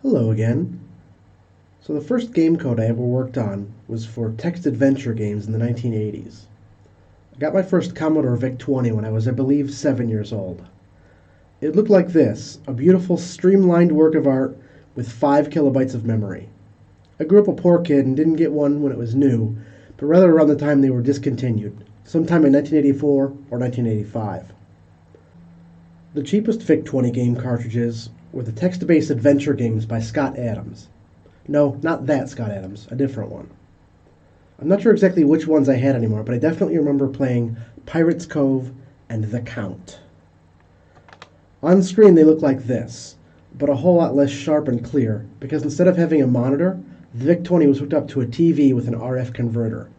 Hello again. So the first game code I ever worked on was for text adventure games in the 1980s. I got my first Commodore VIC-20 when I was, I believe, 7 years old. It looked like this, a beautiful streamlined work of art with 5 kilobytes of memory. I grew up a poor kid and didn't get one when it was new, but rather around the time they were discontinued, sometime in 1984 or 1985. The cheapest VIC-20 game cartridges were the text-based adventure games by Scott Adams. No, not that Scott Adams, a different one. I'm not sure exactly which ones I had anymore, but I definitely remember playing Pirate's Cove and The Count. On screen they look like this, but a whole lot less sharp and clear, because instead of having a monitor, the VIC-20 was hooked up to a TV with an RF converter.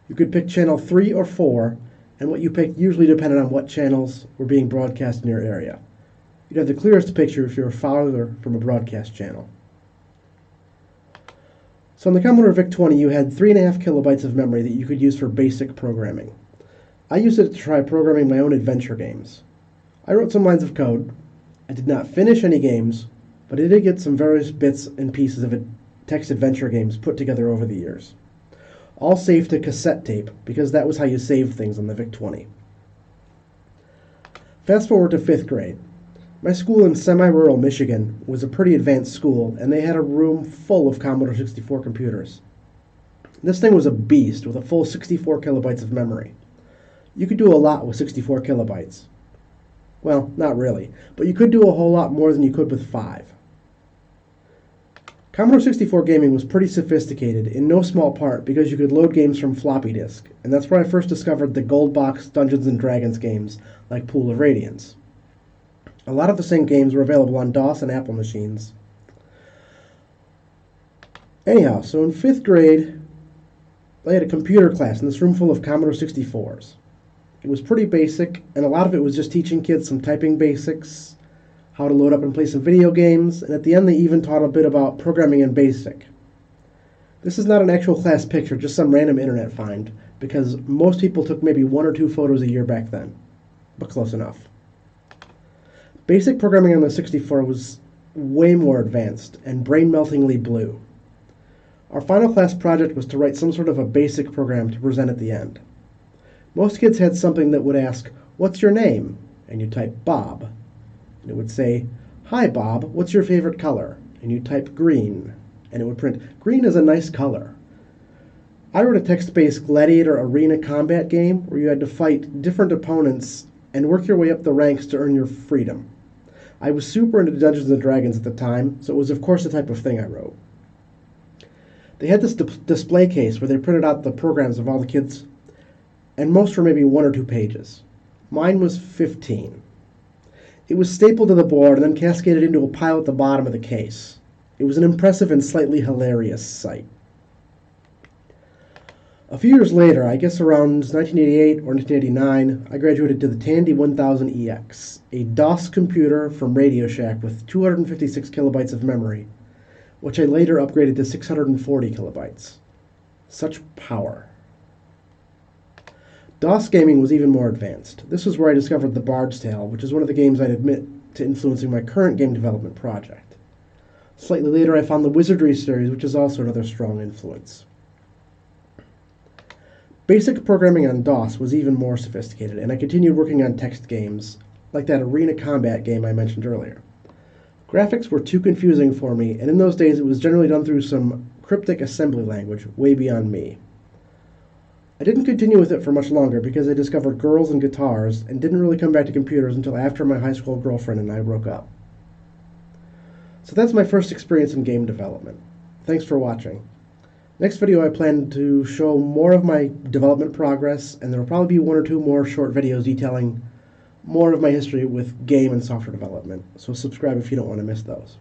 You could pick channel 3 or 4, and what you picked usually depended on what channels were being broadcast in your area. You'd have the clearest picture if you were farther from a broadcast channel. So on the Commodore VIC-20 you had 3.5 kilobytes of memory that you could use for basic programming. I used it to try programming my own adventure games. I wrote some lines of code. I did not finish any games, but I did get some various bits and pieces of text adventure games put together over the years. All saved to cassette tape, because that was how you saved things on the VIC-20. Fast forward to 5th grade. My school in semi-rural Michigan was a pretty advanced school, and they had a room full of Commodore 64 computers. This thing was a beast with a full 64 kilobytes of memory. You could do a lot with 64 kilobytes. Well, not really, but you could do a whole lot more than you could with 5. Commodore 64 gaming was pretty sophisticated, in no small part because you could load games from Floppy Disk, and that's where I first discovered the gold box Dungeons & Dragons games like Pool of Radiance. A lot of the same games were available on DOS and Apple machines. Anyhow, so in 5th grade, I had a computer class in this room full of Commodore 64s. It was pretty basic, and a lot of it was just teaching kids some typing basics, how to load up and play some video games, and at the end they even taught a bit about programming in BASIC. This is not an actual class picture, just some random internet find, because most people took maybe 1 or 2 photos a year back then, but close enough. Basic programming on the 64 was way more advanced and brain-meltingly blue. Our final class project was to write some sort of a basic program to present at the end. Most kids had something that would ask, "What's your name?" and you type Bob. And it would say, "Hi Bob, what's your favorite color?" and you type green. And it would print, "Green is a nice color." I wrote a text-based gladiator arena combat game where you had to fight different opponents and work your way up the ranks to earn your freedom. I was super into Dungeons & Dragons at the time, so it was of course the type of thing I wrote. They had this display case where they printed out the programs of all the kids, and most were maybe 1 or 2 pages. Mine was 15. It was stapled to the board and then cascaded into a pile at the bottom of the case. It was an impressive and slightly hilarious sight. A few years later, I guess around 1988 or 1989, I graduated to the Tandy 1000EX, a DOS computer from Radio Shack with 256 kilobytes of memory, which I later upgraded to 640 kilobytes. Such power. DOS gaming was even more advanced. This was where I discovered The Bard's Tale, which is one of the games I'd admit to influencing my current game development project. Slightly later, I found the Wizardry series, which is also another strong influence. Basic programming on DOS was even more sophisticated, and I continued working on text games, like that arena combat game I mentioned earlier. Graphics were too confusing for me, and in those days it was generally done through some cryptic assembly language way beyond me. I didn't continue with it for much longer because I discovered girls and guitars and didn't really come back to computers until after my high school girlfriend and I broke up. So that's my first experience in game development. Thanks for watching. Next video I plan to show more of my development progress, and there will probably be 1 or 2 more short videos detailing more of my history with game and software development, so subscribe if you don't want to miss those.